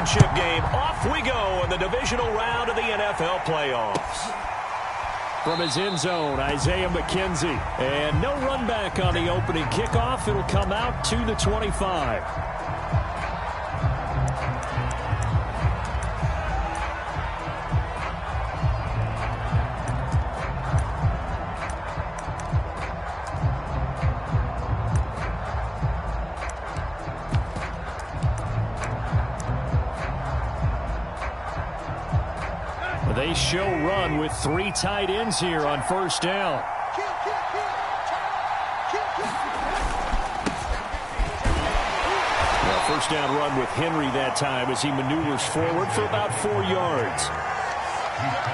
championship game. Off we go in the divisional round of the NFL playoffs. From his end zone, Isaiah McKenzie. And no run back on the opening kickoff. It'll come out to the 25. They show run with 3 tight ends here on first down. Well, first down run with Henry that time as he maneuvers forward for about 4 yards.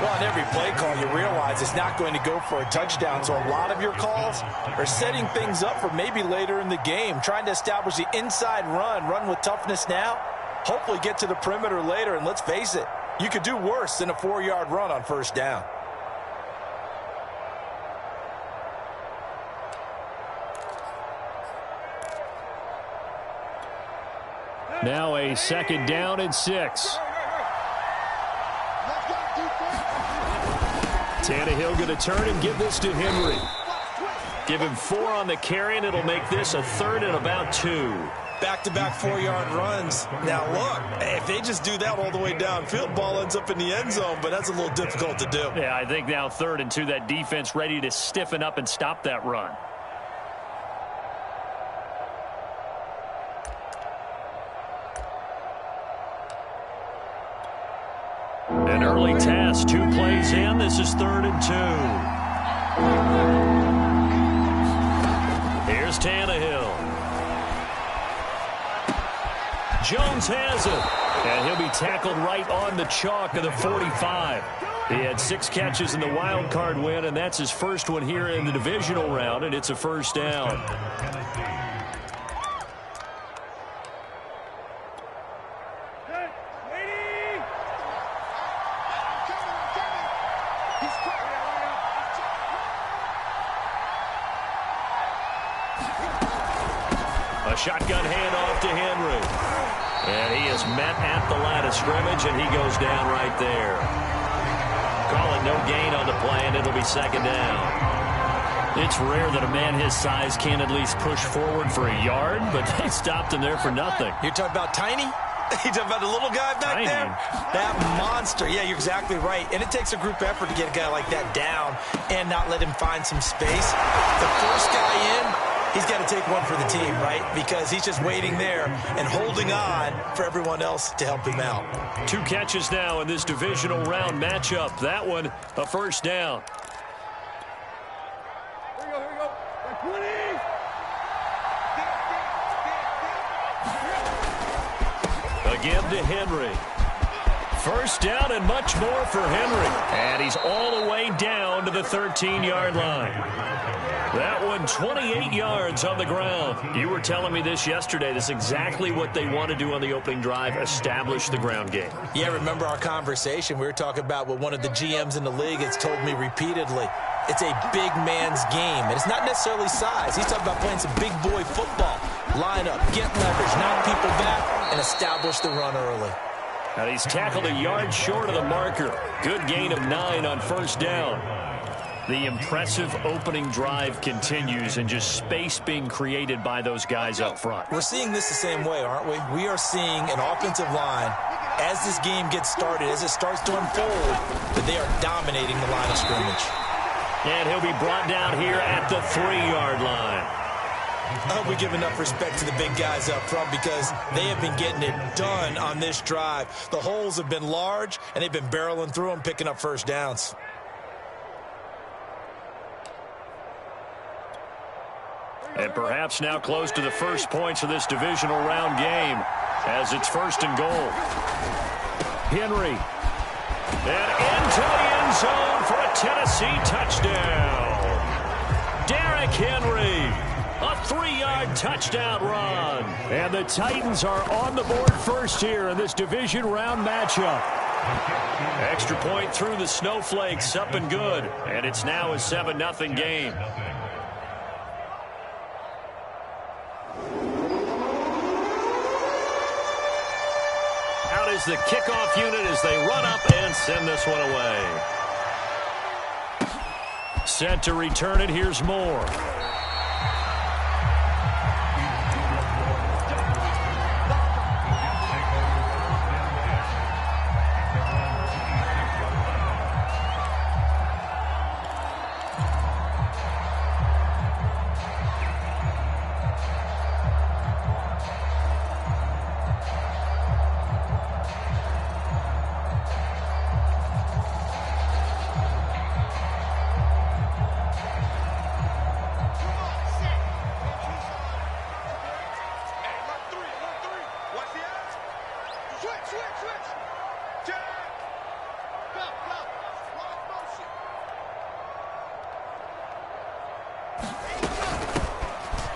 Well, on every play call, you realize it's not going to go for a touchdown, so a lot of your calls are setting things up for maybe later in the game, trying to establish the inside run with toughness now, hopefully get to the perimeter later, and let's face it, you could do worse than a 4-yard run on first down. Now a second down and 6. Tannehill going to turn and give this to Henry. Give him 4 on the carry, and it'll make this a 3rd and about 2. Back-to-back 4-yard runs. Now, look, if they just do that all the way downfield, ball ends up in the end zone, but that's a little difficult to do. Yeah, I think now 3rd and 2, that defense ready to stiffen up and stop that run. An early task, 2 plays in. This is 3rd and 2. Here's Tannehill. Jones has it, and he'll be tackled right on the chalk of the 45. He had 6 catches in the wild card win, and that's his first one here in the divisional round, and it's a first down. A shotgun handoff to Henry. And he is met at the line of scrimmage, and he goes down right there. Call it no gain on the play, and it'll be second down. It's rare that a man his size can at least push forward for a yard, but they stopped him there for nothing. You're talking about Tiny? You're talking about the little guy back there? That monster. Yeah, you're exactly right. And it takes a group effort to get a guy like that down and not let him find some space. The first guy in, he's got to take one for the team, right? Because he's just waiting there and holding on for everyone else to help him out. 2 catches now in this divisional round matchup. That one, a first down. Here we go. Like 20. Again to Henry. First down and much more for Henry. And he's all the way down to the 13-yard line. That one, 28 yards on the ground. You were telling me this yesterday. This is exactly what they want to do on the opening drive, establish the ground game. Yeah, remember our conversation. We were talking about what one of the GMs in the league has told me repeatedly. It's a big man's game, and it's not necessarily size. He's talking about playing some big boy football. Line up, get leverage, knock people back, and establish the run early. And he's tackled a yard short of the marker. Good gain of 9 on first down. The impressive opening drive continues, and just space being created by those guys up front. We're seeing this the same way, aren't we? We are seeing an offensive line, as this game gets started, as it starts to unfold, that they are dominating the line of scrimmage. And he'll be brought down here at the 3-yard line. I hope we give enough respect to the big guys up front because they have been getting it done on this drive. The holes have been large, and they've been barreling through them, picking up first downs. And perhaps now close to the first points of this divisional round game as it's first and goal. Henry. And into the end zone for a Tennessee touchdown. Derrick Henry. A 3-yard touchdown run. And the Titans are on the board first here in this division round matchup. Extra point through the snowflakes, up and good. And it's now a 7-0 game. is the kickoff unit as they run up and send this one away. Set to return it. Here's Moore.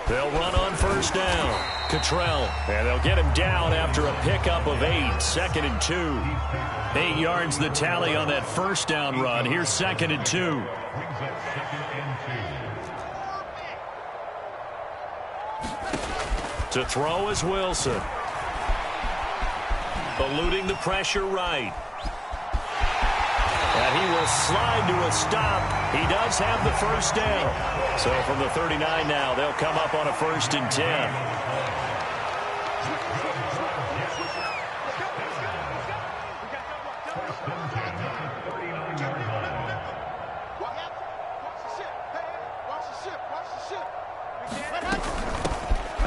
They'll run on first down. Cottrell. And they'll get him down after a pickup of 8. 2nd and 2. 8 yards the tally on that first down run. Here's 2nd and 2. To throw is Wilson. Eluding the pressure right. And he will slide to a stop. He does have the first down. So from the 39 now, they'll come up on a 1st and 10.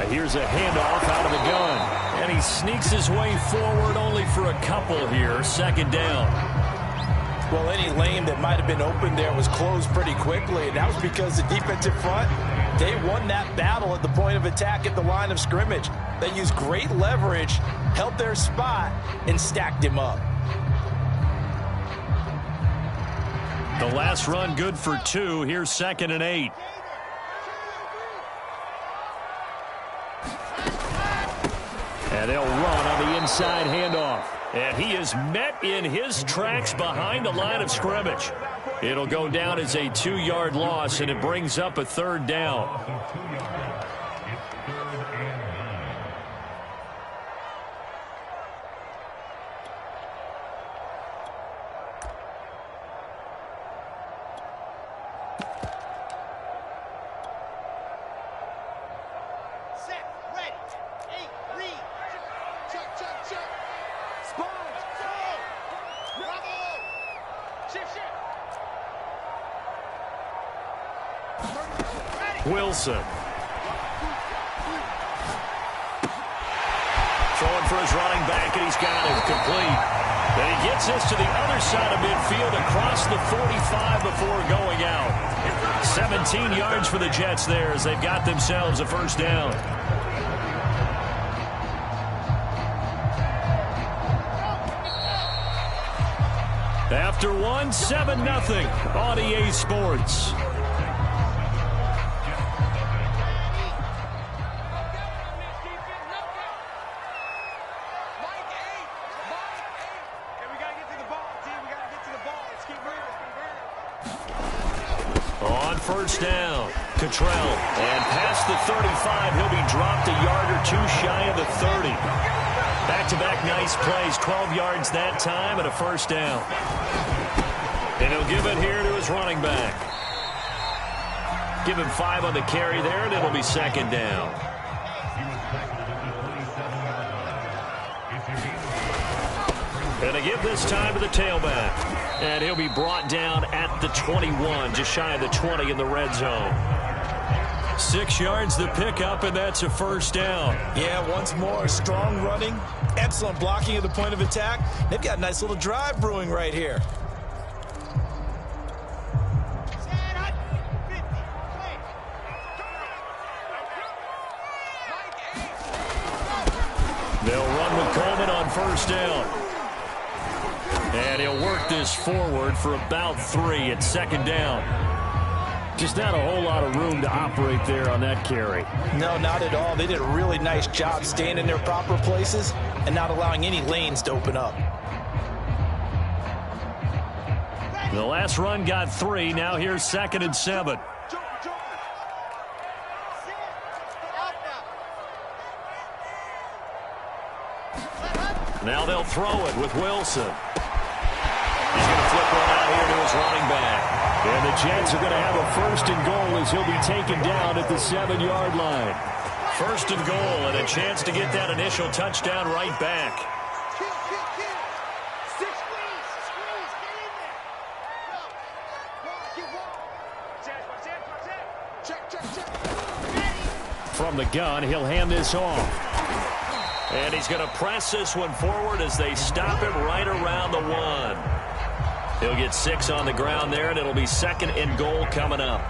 Here's a handoff out of the gun. And he sneaks his way forward only for a couple here. 2nd down. Well, any lane that might have been open there was closed pretty quickly, and that was because the defensive front, they won that battle at the point of attack at the line of scrimmage. They used great leverage, held their spot, and stacked him up. The last run good for 2. Here's 2nd and 8. And they'll run on the inside handoff. And he is met in his tracks behind the line of scrimmage. It'll go down as a 2-yard loss, and it brings up a 3rd down. Wilson. Throwing for his running back, and he's got him complete. And he gets this to the other side of midfield across the 45 before going out. 17 yards for the Jets there as they've got themselves a 1st down. After 1, 7-0 on EA Sports. On 1st down, Cottrell. And past the 35, he'll be dropped a yard or 2 shy of the 30. Back-to-back nice plays, 12 yards that time and a 1st down. And he'll give it here to his running back. Give him 5 on the carry there, and it'll be 2nd down. And they give this time to the tailback. And he'll be brought down at the 21, just shy of the 20 in the red zone. 6 yards the pickup, and that's a 1st down. Yeah, once more, strong running, excellent blocking at the point of attack. They've got a nice little drive brewing right here. They'll run with Coleman on 1st down. And he'll work this forward for about 3 at 2nd down. Just not a whole lot of room to operate there on that carry. No, not at all. They did a really nice job staying in their proper places and not allowing any lanes to open up. The last run got 3. Now here's 2nd and 7. Now they'll throw it with Wilson. He's going to flip one out here to his running back. And the Jets are going to have a first and goal as he'll be taken down at the 7-yard line. First and goal and a chance to get that initial touchdown right back. From the gun, he'll hand this off. And he's going to press this one forward as they stop him right around the 1. He'll get 6 on the ground there, and it'll be second and goal coming up.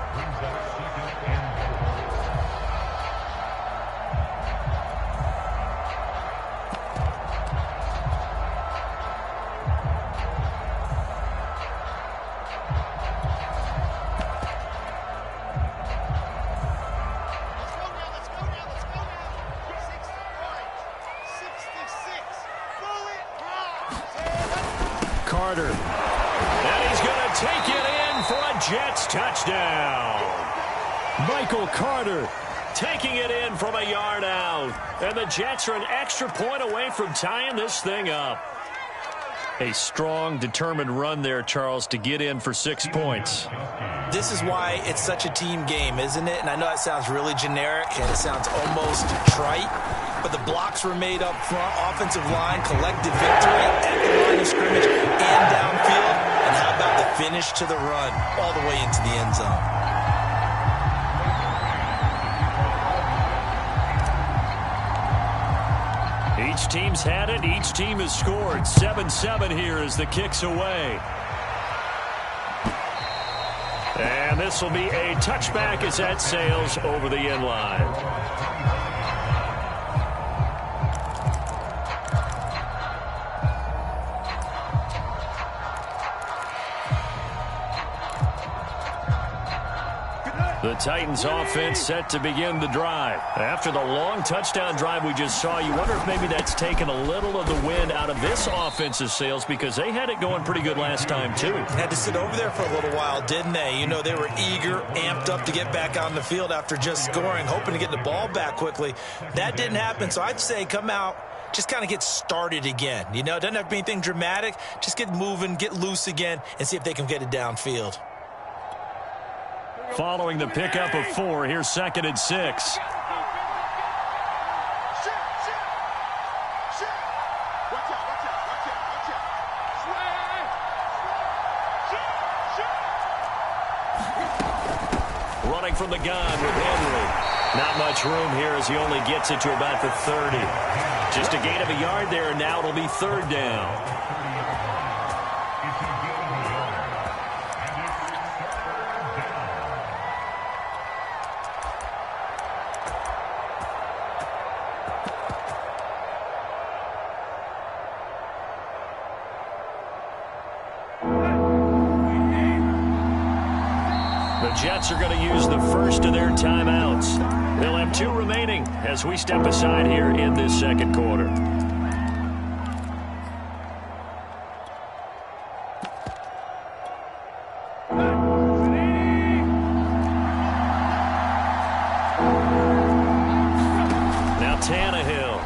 Carter. And he's going to take it in for a Jets touchdown. Michael Carter taking it in from a yard out. And the Jets are an extra point away from tying this thing up. A strong, determined run there, Charles, to get in for 6 points. This is why it's such a team game, isn't it? And I know it sounds really generic and it sounds almost trite, but the blocks were made up front, offensive line, collective victory at the line of scrimmage and downfield. And how about the finish to the run all the way into the end zone? Each team's had it. Each team has scored. 7-7 here as the kick's away. And this will be a touchback as that sails over the end line. The Titans offense set to begin the drive. After the long touchdown drive we just saw, you wonder if maybe that's taken a little of the wind out of this offense's sails because they had it going pretty good last time too. Had to sit over there for a little while, didn't they? You know, they were eager, amped up to get back on the field after just scoring, hoping to get the ball back quickly. That didn't happen, so I'd say come out, just kind of get started again. You know, it doesn't have to be anything dramatic. Just get moving, get loose again, and see if they can get it downfield. Following the pickup of 4, here's 2nd and 6. Running from the gun with Henry. Not much room here as he only gets it to about the 30. Just a gain of a yard there, and now it'll be 3rd down. Jets are going to use the first of their timeouts. They'll have 2 remaining as we step aside here in this 2nd quarter. Now Tannehill.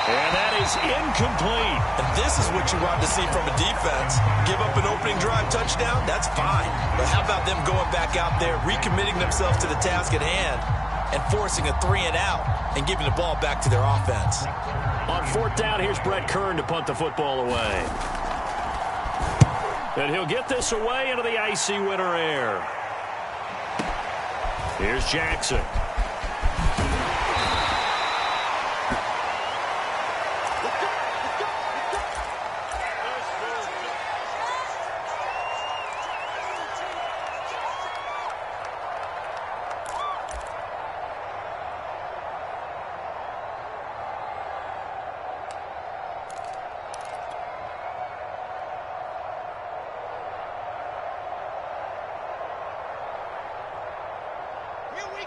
And that is incomplete. And this is what you want to see from a defense. Give up an opening drive touchdown, that's fine. But how about them going back out there, recommitting themselves to the task at hand, and forcing a 3-and-out and giving the ball back to their offense. On 4th down, here's Brett Kern to punt the football away. And he'll get this away into the icy winter air. Here's Jackson.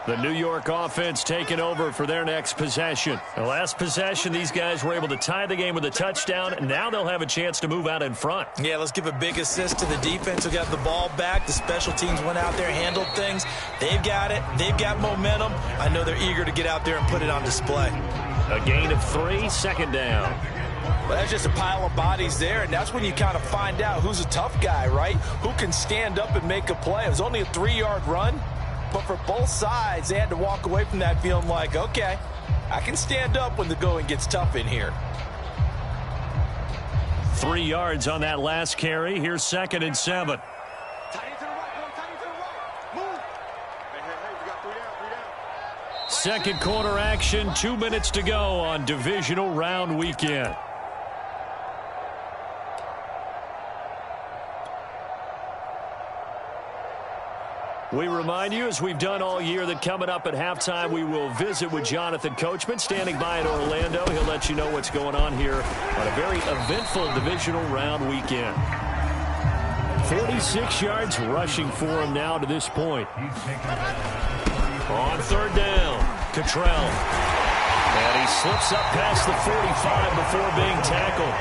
The New York offense taking over for their next possession. The last possession, these guys were able to tie the game with a touchdown, and now they'll have a chance to move out in front. Yeah, let's give a big assist to the defense who got the ball back. The special teams went out there, handled things. They've got it. They've got momentum. I know they're eager to get out there and put it on display. A gain of 3, second down. Well, that's just a pile of bodies there, and that's when you kind of find out who's a tough guy, right? Who can stand up and make a play. It was only a 3-yard run, but for both sides, they had to walk away from that feeling like, okay, I can stand up when the going gets tough in here. 3 yards on that last carry. Here's 2nd and 7. Second quarter action, 2 minutes to go on divisional round weekend. We remind you, as we've done all year, that coming up at halftime, we will visit with Jonathan Coachman, standing by in Orlando. He'll let you know what's going on here on a very eventful divisional round weekend. 46 yards rushing for him now to this point. On 3rd down, Cottrell. And he slips up past the 45 before being tackled.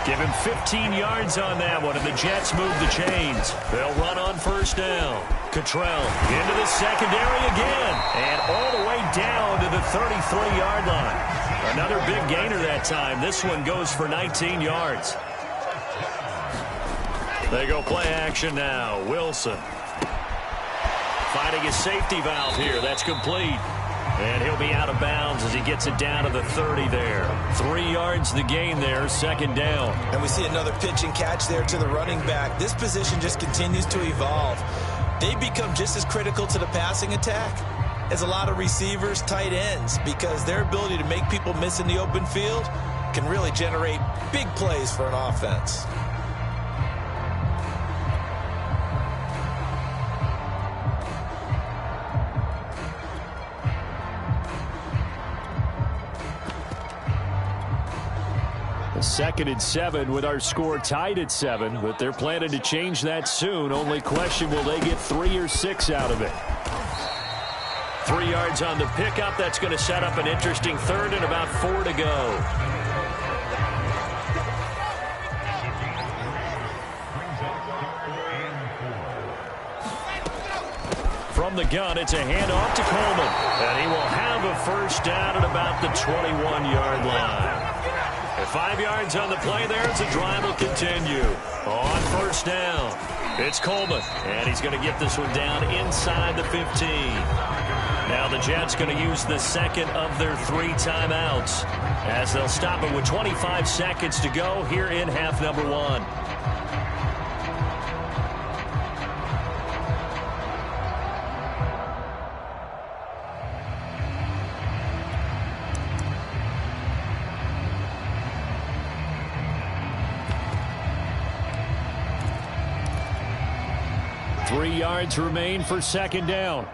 Give him 15 yards on that one, and the Jets move the chains. They'll run on 1st down. Cottrell into the secondary again, and all the way down to the 33-yard line. Another big gainer that time. This one goes for 19 yards. They go play action now. Wilson finding his safety valve here. That's complete. And he'll be out of bounds as he gets it down to the 30 there. 3 yards the gain there, 2nd down. And we see another pitch and catch there to the running back. This position just continues to evolve. They become just as critical to the passing attack as a lot of receivers, tight ends, because their ability to make people miss in the open field can really generate big plays for an offense. Second and 7 with our score tied at 7, but they're planning to change that soon. Only question, will they get 3 or 6 out of it? 3 yards on the pickup. That's going to set up an interesting 3rd and about 4 to go. From the gun, it's a handoff to Coleman, and he will have a 1st down at about the 21-yard line. 5 yards on the play there as the drive will continue. On 1st down, it's Coleman, and he's going to get this one down inside the 15. Now the Jets going to use the 2nd of their 3 timeouts as they'll stop it with 25 seconds to go here in half number 1. Yards remain for 2nd down.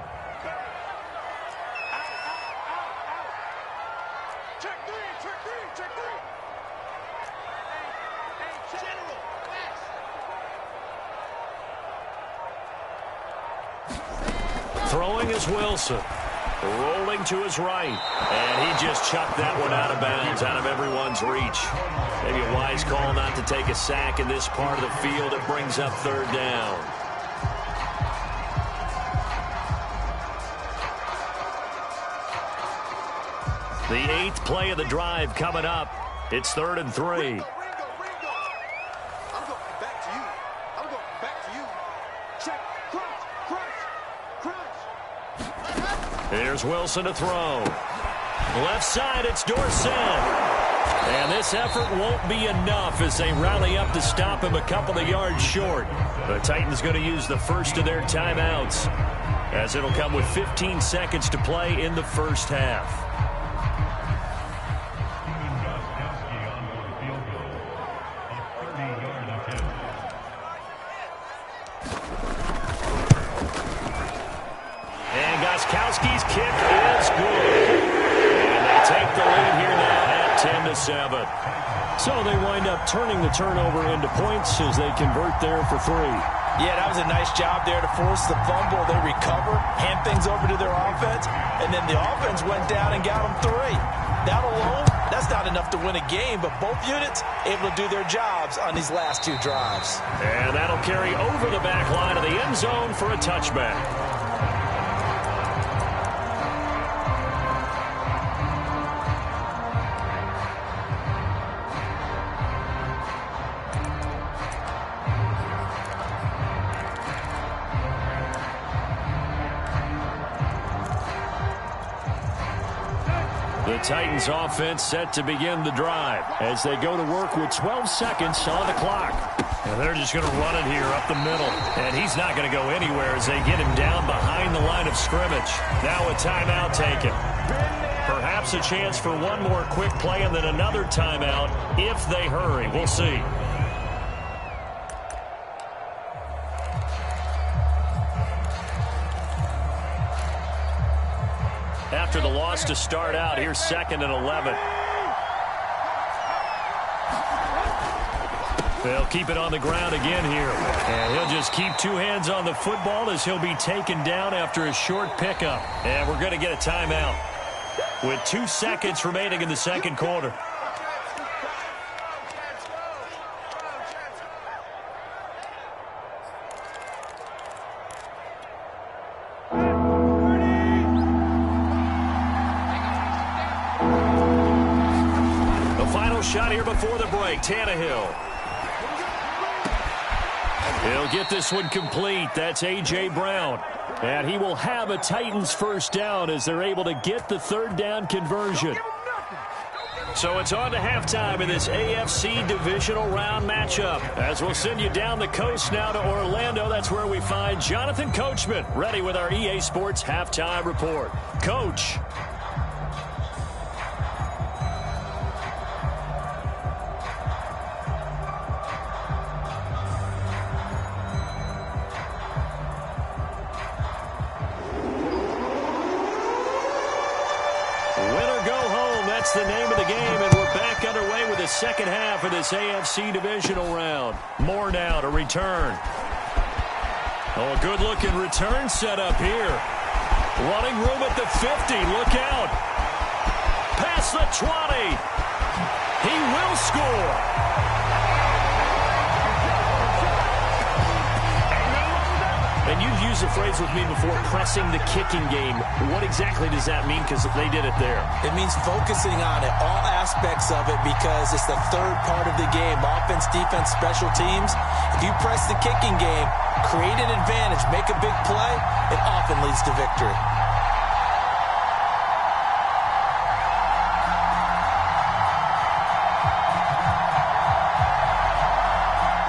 Throwing is Wilson. Rolling to his right. And he just chucked that one out of bounds, out of everyone's reach. Maybe a wise call not to take a sack in this part of the field. It brings up 3rd down. The 8th play of the drive coming up. It's 3rd and 3. I'm going back to you. I'm going back to you. Check. Crunch. Here's Wilson to throw. Left side, it's Dorsett. And this effort won't be enough as they rally up to stop him a couple of yards short. The Titans going to use the 1st of their timeouts, as it'll come with 15 seconds to play in the 1st half. Kowski's kick is good. And they take the lead here now at 10-7. So they wind up turning the turnover into points as they convert there for 3. Yeah, that was a nice job there to force the fumble. They recover, hand things over to their offense, and then the offense went down and got them 3. That alone, that's not enough to win a game, but both units able to do their jobs on these last 2 drives. And that'll carry over the back line of the end zone for a touchback. The Titans offense set to begin the drive as they go to work with 12 seconds on the clock. And they're just going to run it here up the middle. And he's not going to go anywhere as they get him down behind the line of scrimmage. Now a timeout taken. Perhaps a chance for one more quick play and then another timeout if they hurry. We'll see. After the loss to start out, here's 2nd and 11. They'll keep it on the ground again here. And he'll just keep 2 hands on the football as he'll be taken down after a short pickup. And we're going to get a timeout with 2 seconds remaining in the second quarter. Shot here before the break. Tannehill. He'll get this one complete. That's A.J. Brown. And he will have a Titans first down as they're able to get the 3rd down conversion. So it's on to halftime in this AFC divisional round matchup. As we'll send you down the coast now to Orlando. That's where we find Jonathan Coachman ready with our EA Sports halftime report. Coach. That's the name of the game, and we're back underway with the second half of this AFC divisional round. Moore now to return. Oh, good-looking return set up here. Running room at the 50. Look out. Past the 20. He will score. And you've used the phrase with me before, pressing the kicking game. What exactly does that mean? Because they did it there. It means focusing on it, all aspects of it, because it's the 3rd part of the game. Offense, defense, special teams. If you press the kicking game, create an advantage, make a big play, it often leads to victory.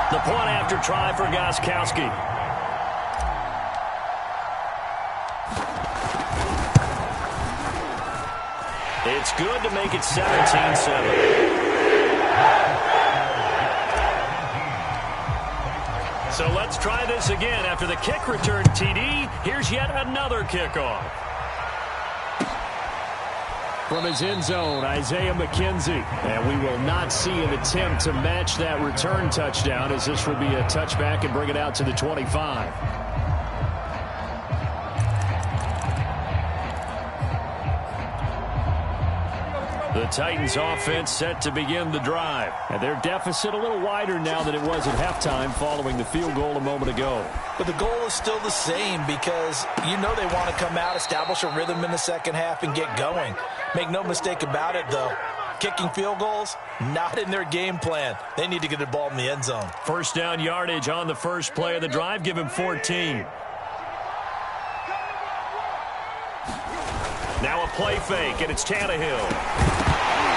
The point after try for Gostkowski. It's good to make it 17-7. So let's try this again. After the kick return TD, here's yet another kickoff. From his end zone, Isaiah McKenzie. And we will not see an attempt to match that return touchdown, as this will be a touchback and bring it out to the 25. The Titans offense set to begin the drive. And their deficit a little wider now than it was at halftime following the field goal a moment ago. But the goal is still the same because you know they want to come out, establish a rhythm in the second half, and get going. Make no mistake about it, though. Kicking field goals, not in their game plan. They need to get the ball in the end zone. First down yardage on the first play of the drive. Give him 14. Now a play fake, and it's Tannehill.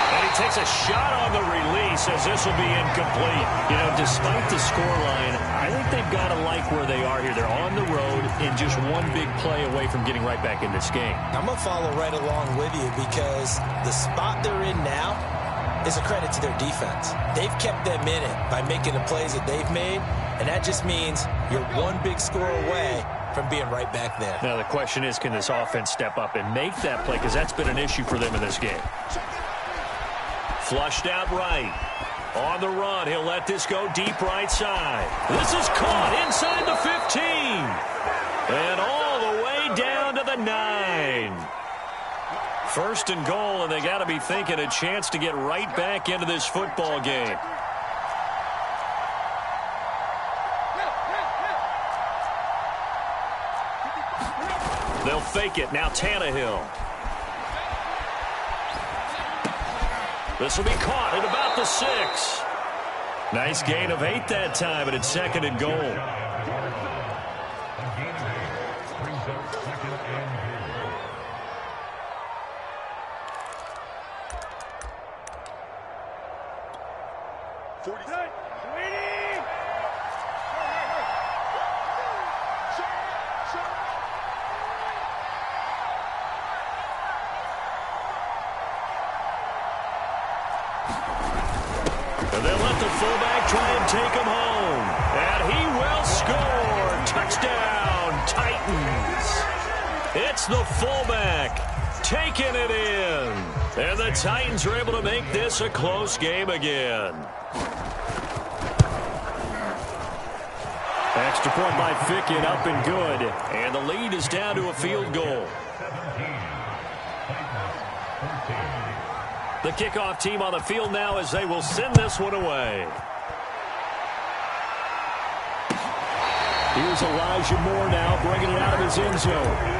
And he takes a shot on the release as this will be incomplete. You know, despite the scoreline, I think they've got to like where they are here. They're on the road and just one big play away from getting right back in this game. I'm going to follow right along with you because the spot they're in now is a credit to their defense. They've kept them in it by making the plays that they've made, and that just means you're one big score away from being right back there. Now the question is, can this offense step up and make that play? Because that's been an issue for them in this game. Flushed out right. On the run, he'll let this go deep right side. This is caught inside the 15. And all the way down to the 9. First and goal, and they got to be thinking a chance to get right back into this football game. They'll fake it. Now Tannehill. This will be caught at about the 6. Nice gain of 8 that time, but it's 2nd and goal. 40. And they'll let the fullback try and take him home. And he will score. Touchdown, Titans. It's the fullback taking it in. And the Titans are able to make this a close game again. Extra point by Ficken, up and good. And the lead is down to a field goal. The kickoff team on the field now as they will send this one away. Here's Elijah Moore now bringing it out of his end zone.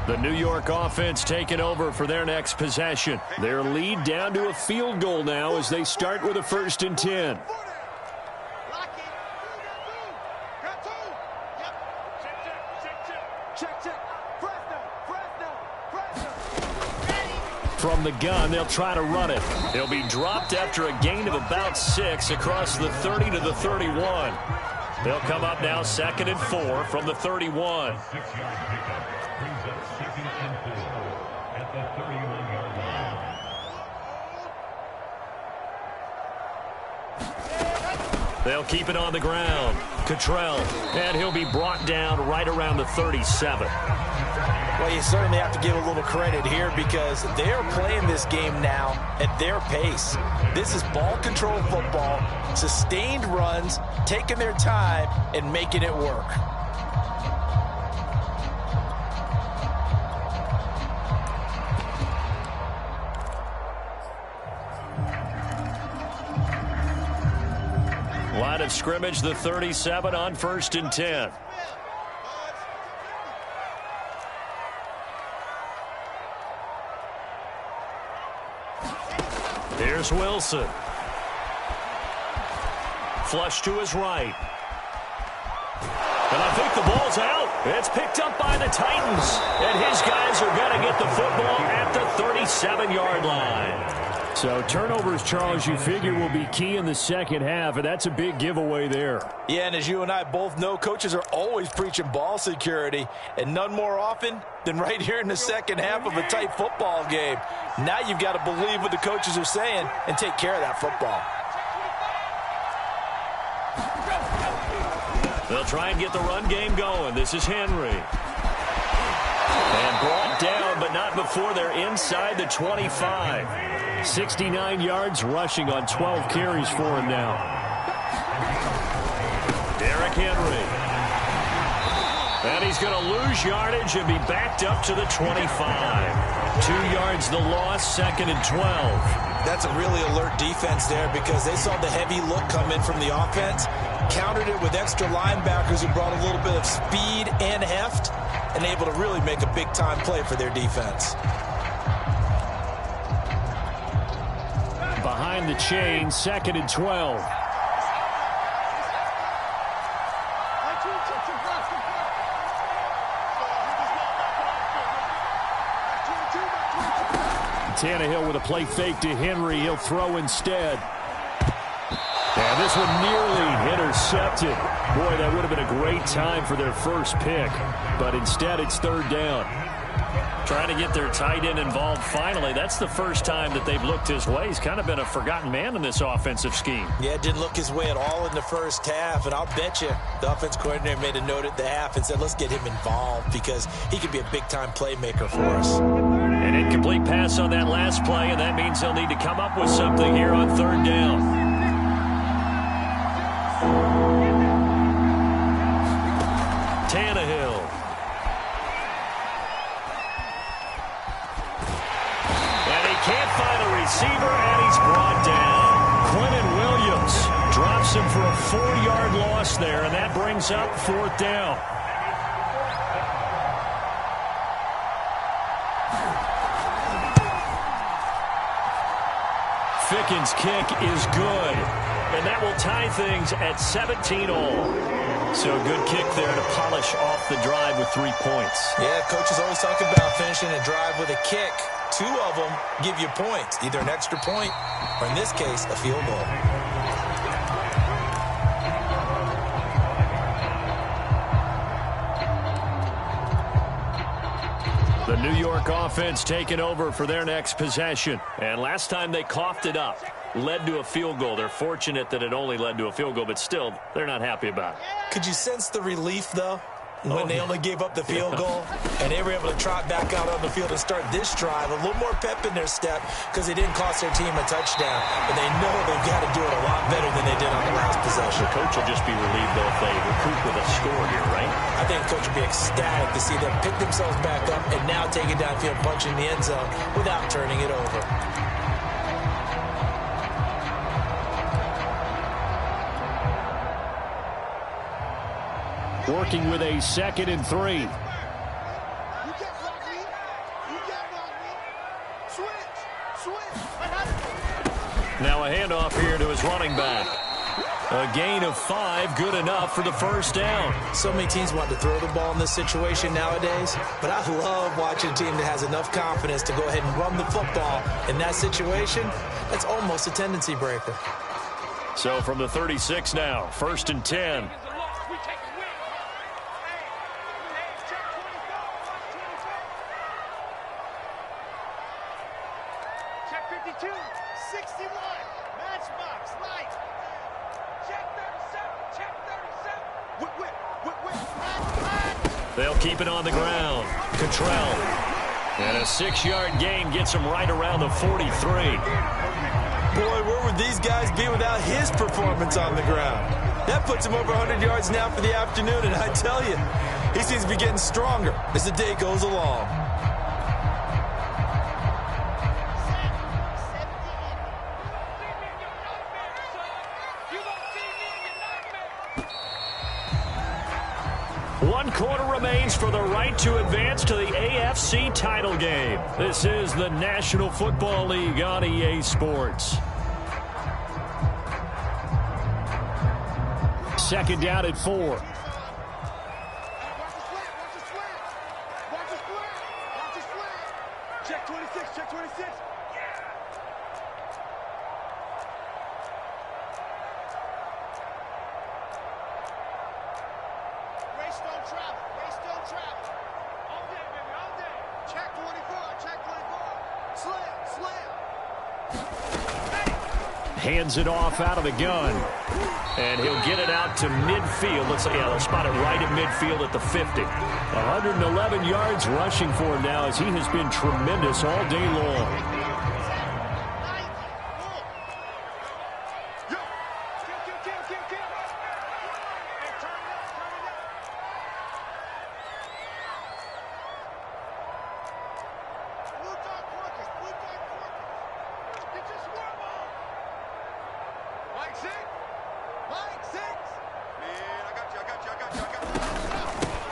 The New York offense taking over for their next possession. Their lead down to a field goal now as they start with a 1st and 10. From the gun, they'll try to run it. He'll be dropped after a gain of about 6 across the 30 to the 31. They'll come up now 2nd and 4 from the 31. They'll keep it on the ground. Cottrell, and he'll be brought down right around the 37. Well, you certainly have to give a little credit here because they're playing this game now at their pace. This is ball control football, sustained runs, taking their time and making it work. Line of scrimmage, the 37 on 1st and 10. Here's Wilson. Flush to his right. And I think the ball's out. It's picked up by the Titans. And his guys are going to get the football at the 37-yard line. So turnovers, Charles, you figure will be key in the second half, and that's a big giveaway there. Yeah, and as you and I both know, coaches are always preaching ball security, and none more often than right here in the second half of a tight football game. Now you've got to believe what the coaches are saying and take care of that football. They'll try and get the run game going. This is Henry. And brought down, but not before they're inside the 25. 69 yards rushing on 12 carries for him now. Derrick Henry. And he's going to lose yardage and be backed up to the 25. 2 yards the loss, 2nd and 12. That's a really alert defense there because they saw the heavy look come in from the offense, countered it with extra linebackers who brought a little bit of speed and heft, and able to really make a big-time play for their defense. Behind the chain, 2nd and 12. Tannehill with a play fake to Henry. He'll throw instead. And this one nearly intercepted. Boy, that would have been a great time for their first pick. But instead, it's 3rd down. Trying to get their tight end involved finally. That's the first time that they've looked his way. He's kind of been a forgotten man in this offensive scheme. Yeah, it didn't look his way at all in the first half. And I'll bet you the offense coordinator made a note at the half and said, let's get him involved because he could be a big-time playmaker for us. An incomplete pass on that last play, and that means they'll need to come up with something here on 3rd down. Tannehill. And he can't find a receiver, and he's brought down. Quentin Williams drops him for a 4-yard loss there, and that brings up 4th down. Pickens' kick is good. And that will tie things at 17-all. So a good kick there to polish off the drive with 3 points. Yeah, coach is always talking about finishing a drive with a kick. 2 of them give you points, either an extra point or, in this case, a field goal. The New York offense taking over for their next possession. And last time they coughed it up, led to a field goal. They're fortunate that it only led to a field goal, but still, they're not happy about it. Could you sense the relief, though, when they only gave up the field goal? And they were able to trot back out on the field and start this drive. A little more pep in their step because they didn't cost their team a touchdown. But they know they've got to do it a lot better than they did on the last possession. The coach will just be relieved, though, if they recoup with a score here, right? I think the coach will be ecstatic to see them pick themselves back up and now take it downfield, punch in the end zone without turning it over. Working with a 2nd and 3. You can't block me. You can't block me. Switch. Now a handoff here to his running back. A gain of 5, good enough for the first down. So many teams want to throw the ball in this situation nowadays, but I love watching a team that has enough confidence to go ahead and run the football. In that situation, that's almost a tendency breaker. So from the 36 now, 1st and 10. Check 52, 61, matchbox, light. Check 37, check 37. Whip. They'll keep it on the ground. Cottrell. And a 6-yard gain gets him right around the 43. Boy, where would these guys be without his performance on the ground? That puts him over 100 yards now for the afternoon, and I tell you, he seems to be getting stronger as the day goes along. One quarter remains for the right to advance to the AFC title game. This is the National Football League on EA Sports. 2nd down at 4. Watch the split. Check 26, check 26. Race don't travel. All day, baby, all day. Check 24. Slam. Hands it off out of the gun. And he'll get it out to midfield. Looks like, they'll spot it right at midfield at the 50. 111 yards rushing for him now as he has been tremendous all day long.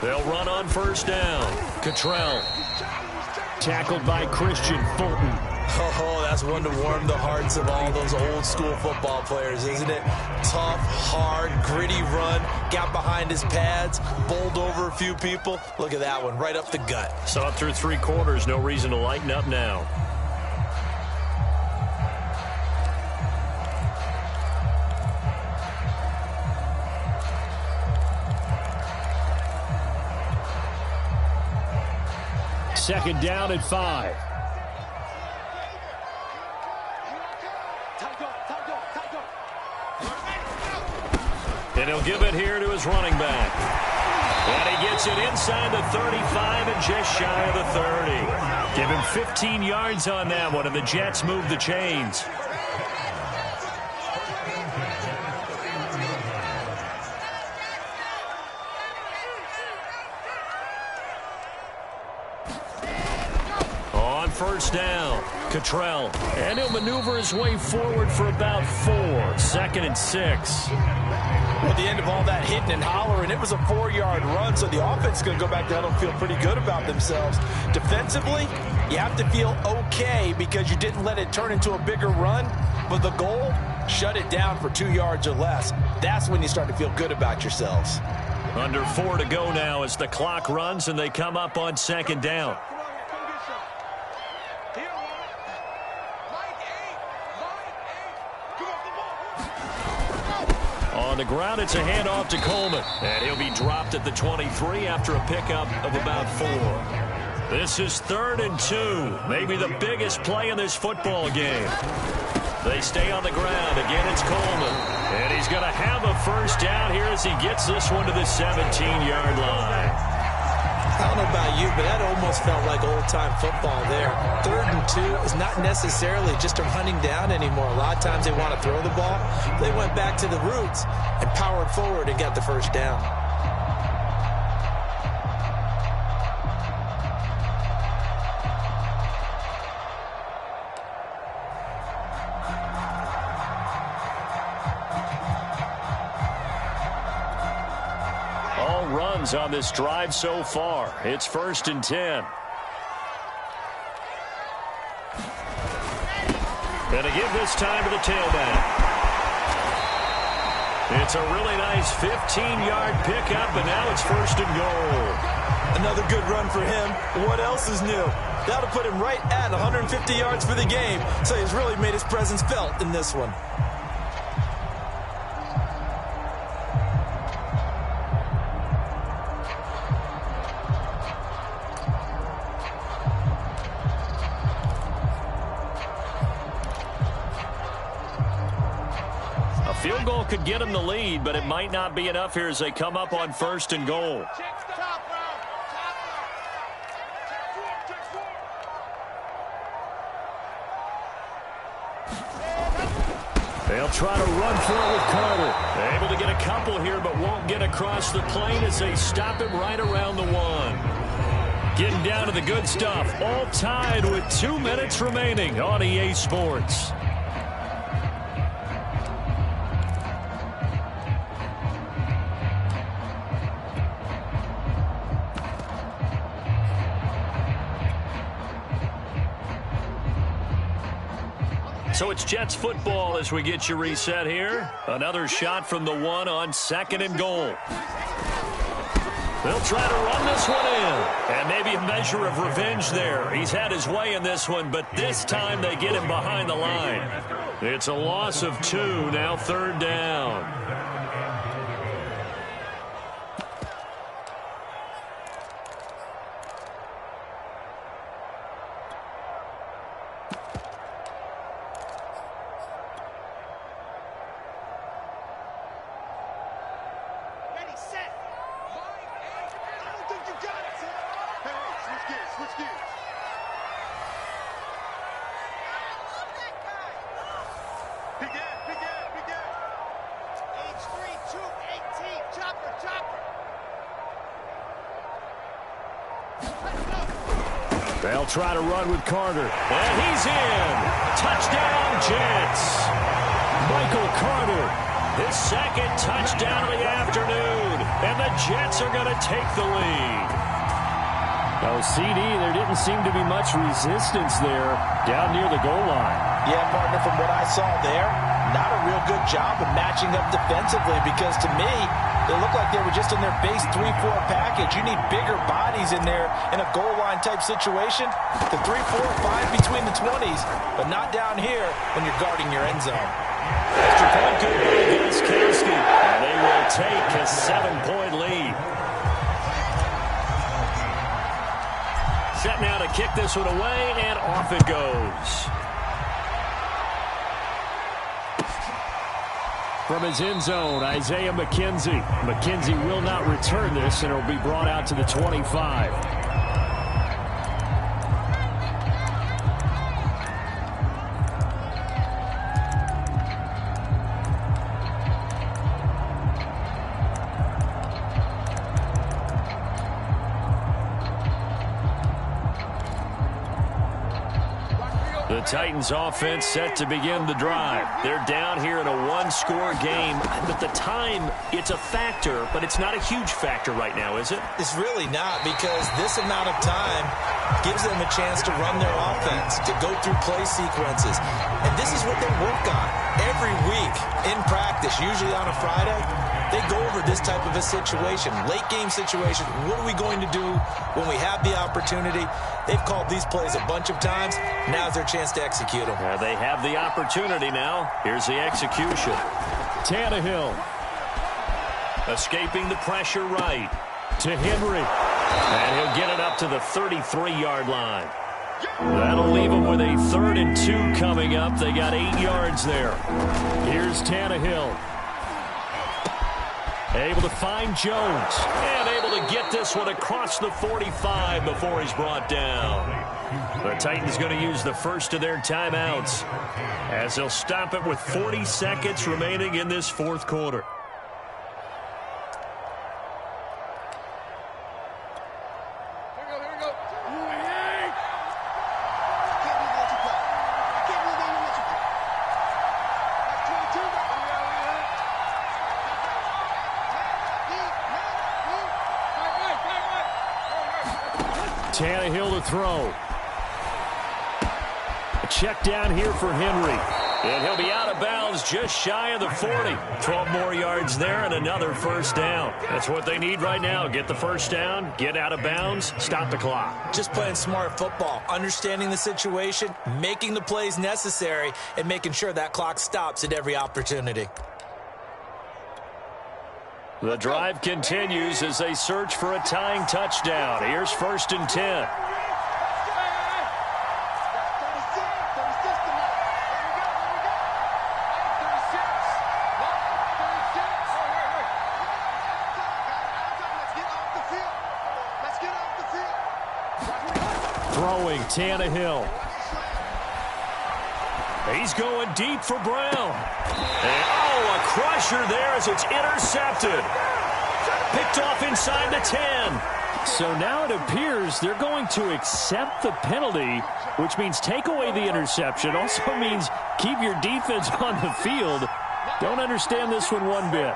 They'll run on 1st down. Cottrell. Tackled by Christian Fulton. Oh, that's one to warm the hearts of all those old school football players, isn't it? Tough, hard, gritty run. Got behind his pads, bowled over a few people. Look at that one, right up the gut. Saw it through 3 quarters. No reason to lighten up now. Second down at 5. And he'll give it here to his running back. And he gets it inside the 35 and just shy of the 30. Give him 15 yards on that one, and the Jets move the chains. first down. Cottrell. And he'll maneuver his way forward for about 4. 2nd and 6. Well, at the end of all that hitting and hollering, it was a 4-yard run, so the offense is going to go back down and feel pretty good about themselves. Defensively, you have to feel okay because you didn't let it turn into a bigger run, but the goal, shut it down for 2 yards or less. That's when you start to feel good about yourselves. Under 4 to go now as the clock runs and they come up on 2nd down. On the ground, it's a handoff to Coleman. And he'll be dropped at the 23 after a pickup of about 4. This is 3rd and 2. Maybe the biggest play in this football game. They stay on the ground. Again, it's Coleman. And he's going to have a first down here as he gets this one to the 17-yard line. I don't know about you, but that almost felt like old-time football there. 3rd and 2 is not necessarily just a running down anymore. A lot of times they want to throw the ball. They went back to the roots and powered forward and got the first down. On this drive so far. It's 1st and 10. And to give this time to the tailback. It's a really nice 15-yard pickup, and now it's 1st and goal. Another good run for him. What else is new? That'll put him right at 150 yards for the game, so he's really made his presence felt in this one. Field goal could get him the lead, but it might not be enough here as they come up on 1st and goal. They'll try to run for it with Carter. They're able to get a couple here, but won't get across the plane as they stop him right around the 1. Getting down to the good stuff. All tied with 2 minutes remaining on EA Sports. So it's Jets football as we get you reset here. Another shot from the 1 on 2nd and goal. They'll try to run this one in. And maybe a measure of revenge there. He's had his way in this one, but this time they get him behind the line. It's a loss of 2, now 3rd down. They'll try to run with Carter. And he's in. Touchdown, Jets. Michael Carter, his 2nd touchdown of the afternoon. And the Jets are going to take the lead. Oh, CD, there didn't seem to be much resistance there down near the goal line. Yeah, partner, from what I saw there, not a real good job of matching up defensively because to me, they looked like they were just in their base 3-4 package. You need bigger bodies in there in a goal line type situation. The 3-4, fine between the 20s, but not down here when you're guarding your end zone. Extra point good by Gostkowski. And they will take a 7-point lead. Set now to kick this one away, and off it goes. From his end zone, Isaiah McKenzie. McKenzie will not return this, and it will be brought out to the 25. Titans offense set to begin the drive. They're down here in a one-score game. But the time, it's a factor, but it's not a huge factor right now, is it? It's really not, because this amount of time gives them a chance to run their offense, to go through play sequences. And this is what they work on every week in practice, usually on a Friday. They go over this type of a situation, late game situation. What are we going to do when we have the opportunity? They've called these plays a bunch of times. Now's their chance to execute them. They have the opportunity now. Here's the execution. Tannehill. Escaping the pressure right. To Henry. And he'll get it up to the 33-yard line. That'll leave them with a 3rd and 2 coming up. They got 8 yards there. Here's Tannehill. Able to find Jones. And able to get this one across the 45 before he's brought down. The Titans going to use the first of their timeouts as they'll stop it with 40 seconds remaining in this fourth quarter. Tannehill to throw. A check down here for Henry. And he'll be out of bounds just shy of the 40. 12 more yards there and another first down. That's what they need right now. Get the first down, get out of bounds, stop the clock. Just playing smart football, understanding the situation, making the plays necessary, and making sure that clock stops at every opportunity. The drive continues as they search for a tying touchdown. Here's 1st and 10. Throwing Tannehill. He's going deep for Brown. And, a crusher there as it's intercepted. Picked off inside the 10. So now it appears they're going to accept the penalty, which means take away the interception. Also means keep your defense on the field. Don't understand this one bit.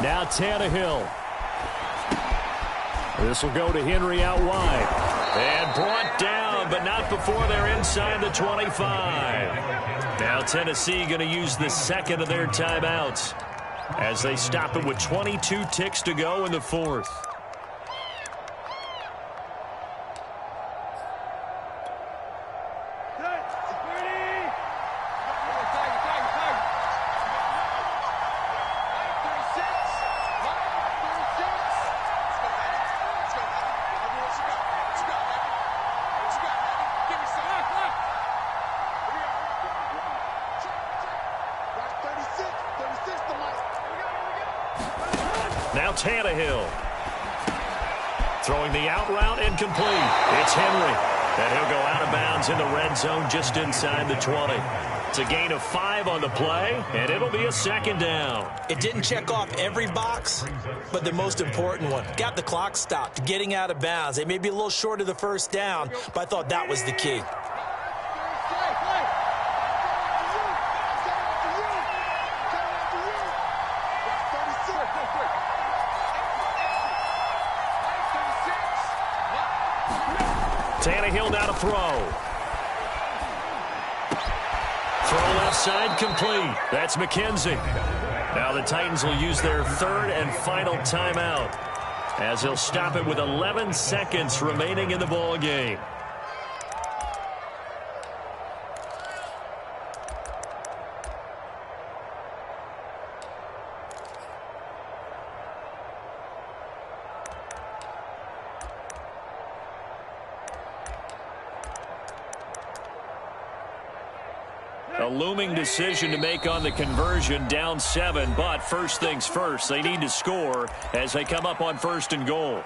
Now Tannehill. This will go to Henry out wide. And brought down, but not before they're inside the 25. Now Tennessee going to use the second of their timeouts as they stop it with 22 ticks to go in the fourth. Now Tannehill. Throwing the out route incomplete. It's Henry. And he'll go out of bounds in the red zone just inside the 20. It's a gain of 5 on the play, and it'll be a second down. It didn't check off every box, but the most important one. Got the clock stopped, getting out of bounds. They may be a little short of the first down, but I thought that was the key. Tannehill now to throw. Throw left side complete. That's McKenzie. Now the Titans will use their 3rd and final timeout as they'll stop it with 11 seconds remaining in the ball game. A looming decision to make on the conversion, down 7, but first things first, they need to score as they come up on 1st and goal.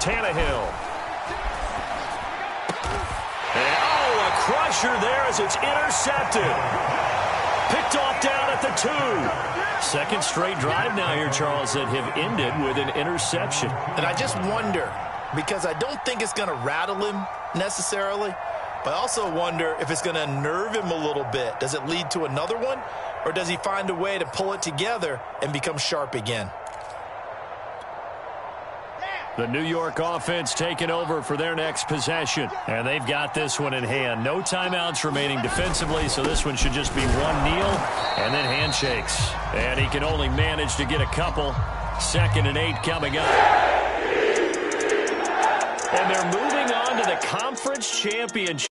Tannehill. And, oh, a crusher there as it's intercepted. Picked off down at the 2. Second straight drive now here, Charles, that have ended with an interception. And I just wonder, because I don't think it's going to rattle him necessarily, but I also wonder if it's going to nerve him a little bit. Does it lead to another one, or does he find a way to pull it together and become sharp again? The New York offense taking over for their next possession. And they've got this one in hand. No timeouts remaining defensively, so this one should just be one kneel and then handshakes. And he can only manage to get a couple. 2nd and 8 coming up. And they're moving on to the conference championship.